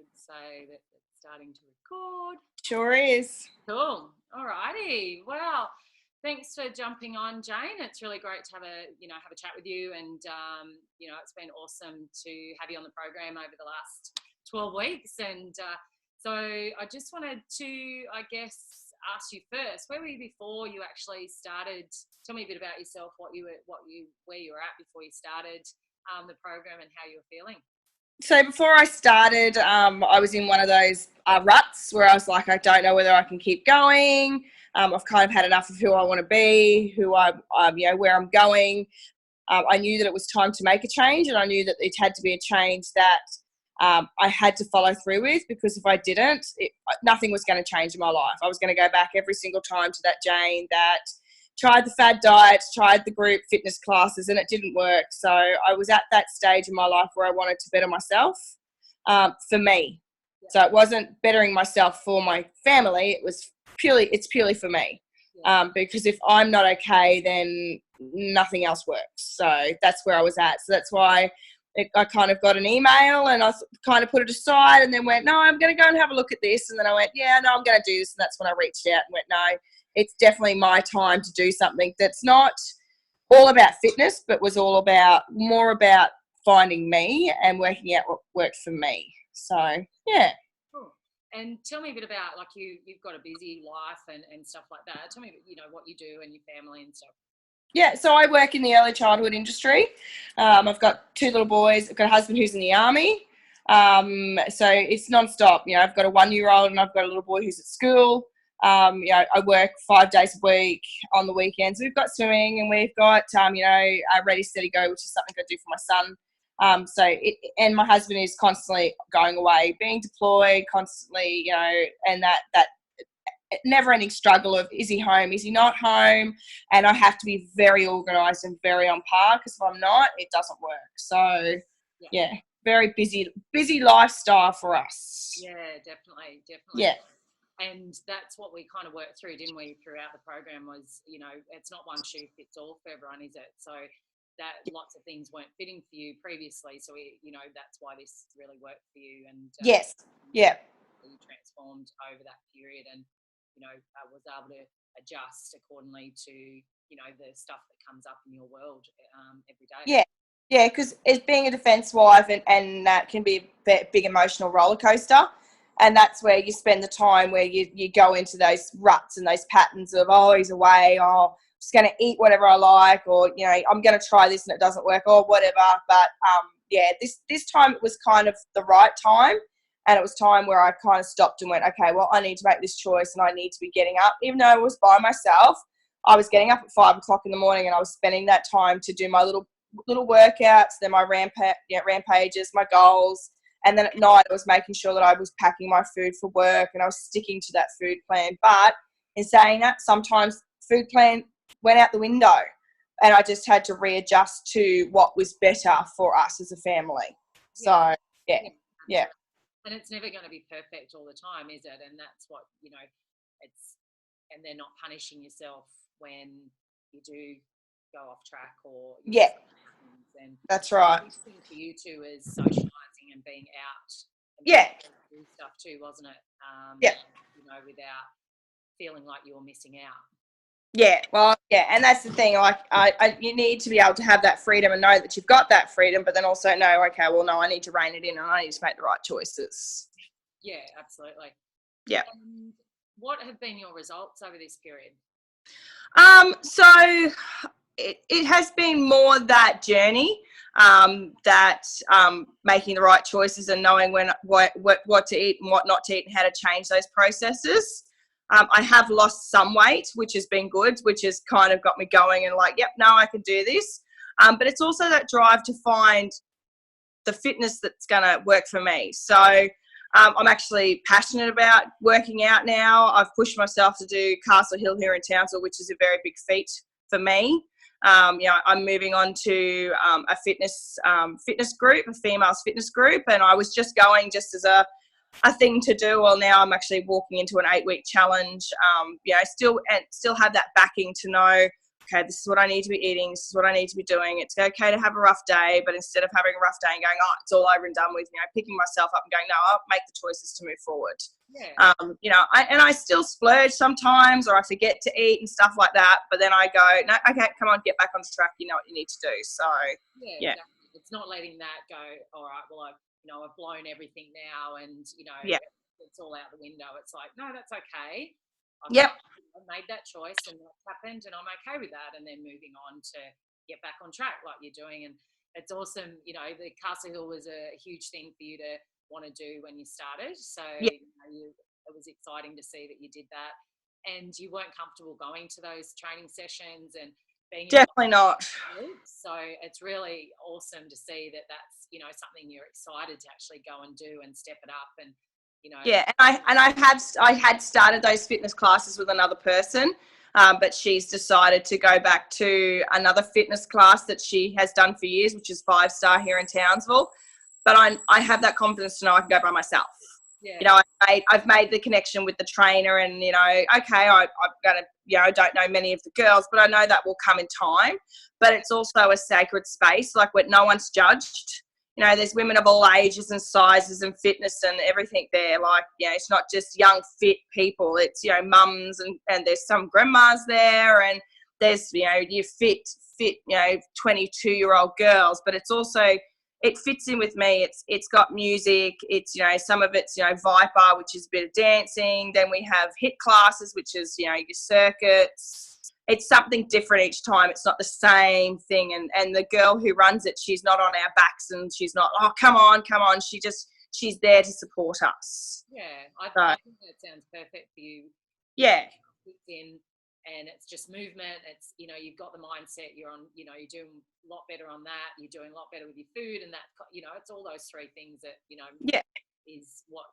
would say that it's starting to record. Sure is. Cool. All righty. Well, thanks for jumping on, Jane. It's really great to have a chat with you, and it's been awesome to have you on the program over the last 12 weeks. And so I just wanted to, I guess, ask you first, where were you before you actually started? Tell me a bit about yourself, where you were at before you started the program and how you were feeling. So before I started, I was in one of those ruts where I was like, I don't know whether I can keep going. I've kind of had enough of who I want to be, where I'm going. I knew that it was time to make a change, and I knew that it had to be a change that I had to follow through with, because if I didn't, nothing was going to change in my life. I was going to go back every single time to that Jane that tried the fad diets, tried the group fitness classes, and it didn't work. So I was at that stage in my life where I wanted to better myself for me. Yeah. So it wasn't bettering myself for my family. It's purely for me. Yeah. Because if I'm not okay, then nothing else works. So that's where I was at. So that's why I kind of got an email, and I kind of put it aside, and then went, no, I'm going to go and have a look at this. And then I went, yeah, no, I'm going to do this. And that's when I reached out and went, no, it's definitely my time to do something that's not all about fitness, but was more about finding me and working out what worked for me. So, yeah. Cool. And tell me a bit about, like, you've got a busy life and stuff like that. Tell me, what you do and your family and stuff. Yeah, so I work in the early childhood industry. I've got 2 little boys. I've got a husband who's in the army. So it's nonstop. I've got a 1-year-old and I've got a little boy who's at school. I work 5 days a week on the weekends. We've got swimming, and we've got, a Ready, Steady, Go, which is something I do for my son. And my husband is constantly going away, being deployed constantly, and that never-ending struggle of, is he home, is he not home? And I have to be very organised and very on par, because if I'm not, it doesn't work. So, yeah, very busy lifestyle for us. Yeah, definitely. Yeah. And that's what we kind of worked through, didn't we, throughout the program was, it's not one shoe fits all for everyone, is it? So that lots of things weren't fitting for you previously. So, that's why this really worked for you. And yes. Yeah. You transformed over that period, and, was able to adjust accordingly to, the stuff that comes up in your world every day. Yeah. Yeah, because as being a defence wife and that can be a big emotional roller coaster. And that's where you spend the time where you go into those ruts and those patterns of, oh, he's away, oh, I'm just going to eat whatever I like, or, I'm going to try this and it doesn't work, or whatever. But, this time it was kind of the right time, and it was time where I kind of stopped and went, okay, well, I need to make this choice, and I need to be getting up. Even though I was by myself, I was getting up at 5 o'clock in the morning, and I was spending that time to do my little workouts, then my rampages, my goals. And then at night, I was making sure that I was packing my food for work, and I was sticking to that food plan. But in saying that, sometimes food plan went out the window, and I just had to readjust to what was better for us as a family. So, yeah. And it's never going to be perfect all the time, is it? And that's what, and they're not punishing yourself when you do go off track or... And that's right. The thing for you too is socialising and being out. And doing stuff too, wasn't it? Without feeling like you were missing out. Yeah, well, yeah, and that's the thing. Like, you need to be able to have that freedom and know that you've got that freedom, but then also know, okay, well, no, I need to rein it in, and I need to make the right choices. Yeah, absolutely. Yeah. And what have been your results over this period? So it has been more that journey, making the right choices and knowing what to eat and what not to eat, and how to change those processes. I have lost some weight, which has been good, which has kind of got me going and like, yep, no, I can do this. But it's also that drive to find the fitness that's going to work for me. So I'm actually passionate about working out now. I've pushed myself to do Castle Hill here in Townsville, which is a very big feat for me. I'm moving on to a fitness group, a females fitness group, and I was just going just as a thing to do. Well, now I'm actually walking into an 8-week challenge. Still have that backing to know, okay, this is what I need to be eating, this is what I need to be doing. It's okay to have a rough day, but instead of having a rough day and going, oh, it's all over and done with, picking myself up and going, no, I'll make the choices to move forward. Yeah. I still splurge sometimes, or I forget to eat and stuff like that, but then I go, no, okay, come on, get back on track. You know what you need to do. So yeah. Exactly. It's not letting that go, all right, well, I've blown everything now, and Yeah. it's all out the window. It's like, no, that's okay. I've made that choice, and that's happened, and I'm okay with that. And then moving on to get back on track like you're doing. And it's awesome. The Castle Hill was a huge thing for you to want to do when you started. So Yeah. it was exciting to see that you did that. And you weren't comfortable going to those training sessions and being definitely not. So it's really awesome to see that that's something you're excited to actually go and do and step it up. And yeah, and I had started those fitness classes with another person, but she's decided to go back to another fitness class that she has done for years, which is 5-star here in Townsville. But I have that confidence to know I can go by myself. Yeah. I've made the connection with the trainer, and okay, I'm gonna, I don't know many of the girls, but I know that will come in time. But it's also a sacred space, like where no one's judged. There's women of all ages and sizes and fitness and everything there. Like, it's not just young, fit people. It's, mums and there's some grandmas there, and there's, you fit, 22-year-old girls, but it's also, it fits in with me. It's got music. It's, some of it's, Viper, which is a bit of dancing. Then we have HIIT classes, which is, your circuits. It's something different each time. It's not the same thing. And the girl who runs it, she's not on our backs, and she's not, oh, come on. She's there to support us. Yeah. I think that sounds perfect for you. Yeah. And it's just movement. It's, you've got the mindset, you're on, you're doing a lot better on that. You're doing a lot better with your food, and that, it's all those three things that, yeah, is what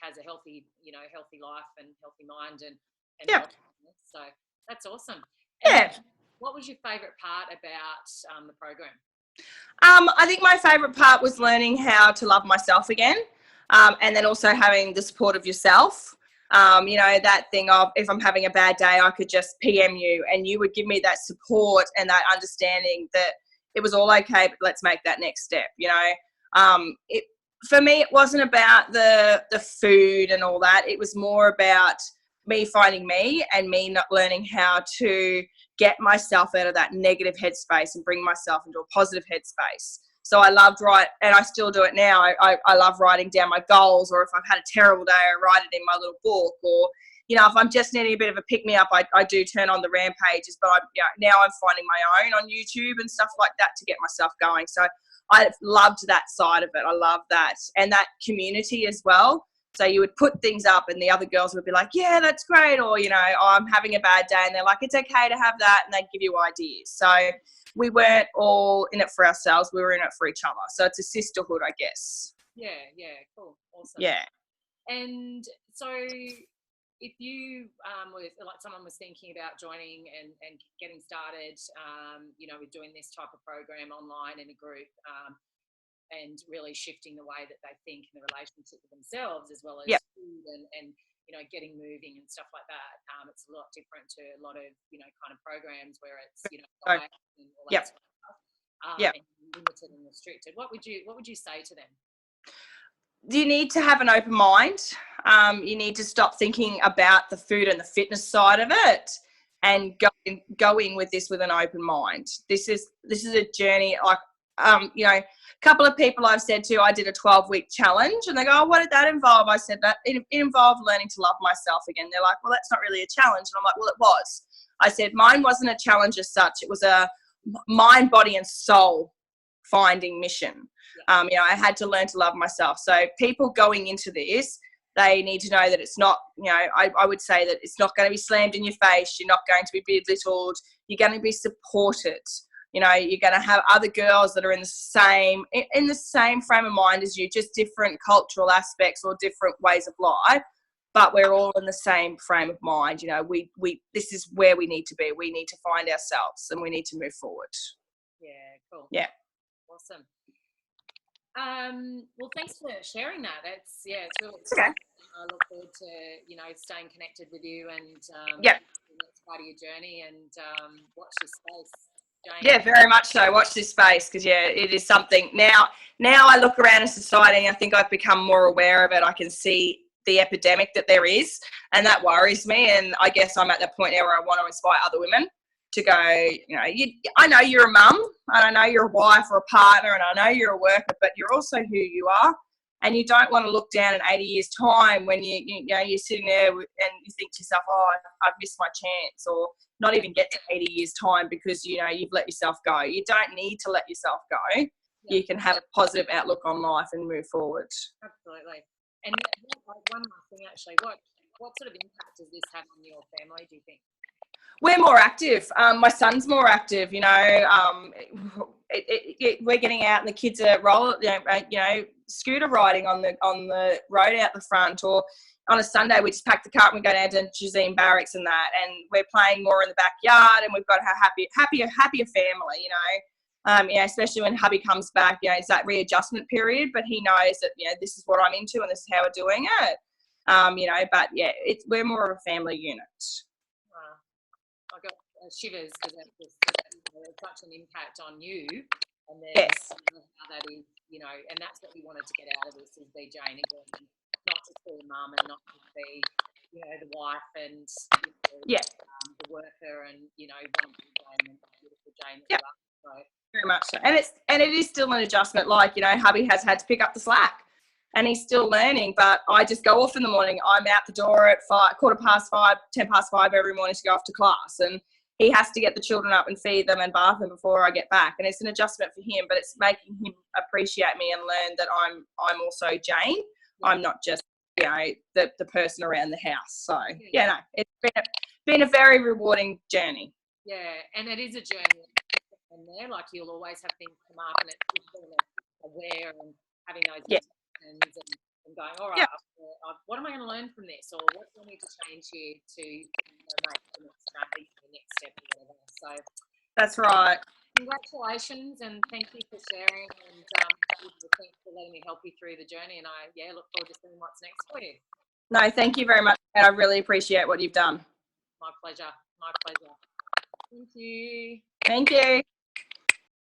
has a healthy, healthy life and healthy mind and yeah. So that's awesome. Yeah. And what was your favorite part about the program? I think my favorite part was learning how to love myself again, and then also having the support of yourself. That thing of, if I'm having a bad day, I could just PM you and you would give me that support and that understanding that it was all okay, but let's make that next step. For me, it wasn't about the food and all that. It was more about me finding me and me not learning how to get myself out of that negative headspace and bring myself into a positive headspace. So I loved and I still do it now. I love writing down my goals, or if I've had a terrible day, I write it in my little book, or, if I'm just needing a bit of a pick-me-up, I do turn on the rampages, but now I'm finding my own on YouTube and stuff like that to get myself going. So I loved that side of it. I love that. And that community as well. So you would put things up and the other girls would be like, yeah, that's great. Or, oh, I'm having a bad day. And they're like, it's okay to have that. And they'd give you ideas. So we weren't all in it for ourselves. We were in it for each other. So it's a sisterhood, I guess. Yeah. Cool. Awesome. Yeah. And so if you like someone was thinking about joining and getting started, with doing this type of program online in a group, and really shifting the way that they think in the relationship with themselves, as well as food and getting moving and stuff like that. It's a lot different to a lot of kind of programs where it's diet and all that sort of stuff, and limited and restricted. What would you say to them? You need to have an open mind. You need to stop thinking about the food and the fitness side of it, and going with this with an open mind. This is a journey. Like, a couple of people I've said to, I did a 12-week challenge, and they go, oh, what did that involve? I said that it involved learning to love myself again. They're like, well, that's not really a challenge. And I'm like, well, it was. I said, mine wasn't a challenge as such. It was a mind, body, and soul finding mission. I had to learn to love myself. So people going into this, they need to know that it's not, I would say that it's not going to be slammed in your face. You're not going to be belittled. You're going to be supported. You're going to have other girls that are in the same frame of mind as you, just different cultural aspects or different ways of life, but we're all in the same frame of mind. This is where we need to be. We need to find ourselves and we need to move forward. Yeah, cool. Yeah. Awesome. Well, thanks for sharing that. It's really okay. I look forward to, staying connected with you and part of your journey, and watch this space, Jane. Yeah, very much so. Watch this space, because yeah, it is something. Now I look around in society and I think I've become more aware of it. I can see the epidemic that there is, and that worries me. And I guess I'm at that point now where I want to inspire other women to go, I know you're a mum, and I know you're a wife or a partner, and I know you're a worker, but you're also who you are. And you don't want to look down in 80 years' time when you're sitting there and you think to yourself, oh, I've missed my chance, or not even get to 80 years' time because, you've let yourself go. You don't need to let yourself go. Yeah. You can have a positive outlook on life and move forward. Absolutely. And one last thing, actually, what sort of impact does this have on your family, do you think? We're more active. My son's more active. We're getting out, and the kids are scooter riding on the road out the front, or on a Sunday we just pack the car and we go down to Jazeen Barracks and that, and we're playing more in the backyard, and we've got a happier family. Especially when hubby comes back, it's that readjustment period, but he knows that this is what I'm into and this is how we're doing it. But yeah, we're more of a family unit. I got shivers because it's such an impact on you, and then yes, how that is, and that's what we wanted to get out of this, is be Jane again, not just be a mum and not just be, the wife and the worker, and wonderful Jane and beautiful Jane. Yep. So. Very much so, and it is still an adjustment. Like hubby has had to pick up the slack. And he's still learning, but I just go off in the morning. I'm out the door at 5, 5:15, 10:05 every morning to go off to class. And he has to get the children up and feed them and bath them before I get back. And it's an adjustment for him, but it's making him appreciate me and learn that I'm also Jane. Yeah. I'm not just, the person around the house. So, it's been a very rewarding journey. Yeah, and it is a journey. And there, like, you'll always have things come up, and it's just being aware and having those and going, all right, what am I going to learn from this, or what do I need to change here to make the next step or whatever. So that's right. Congratulations, and thank you for sharing, and thanks for letting me help you through the journey, and I look forward to seeing what's next for you. No, thank you very much, and I really appreciate what you've done. My pleasure. Thank you. Thank you.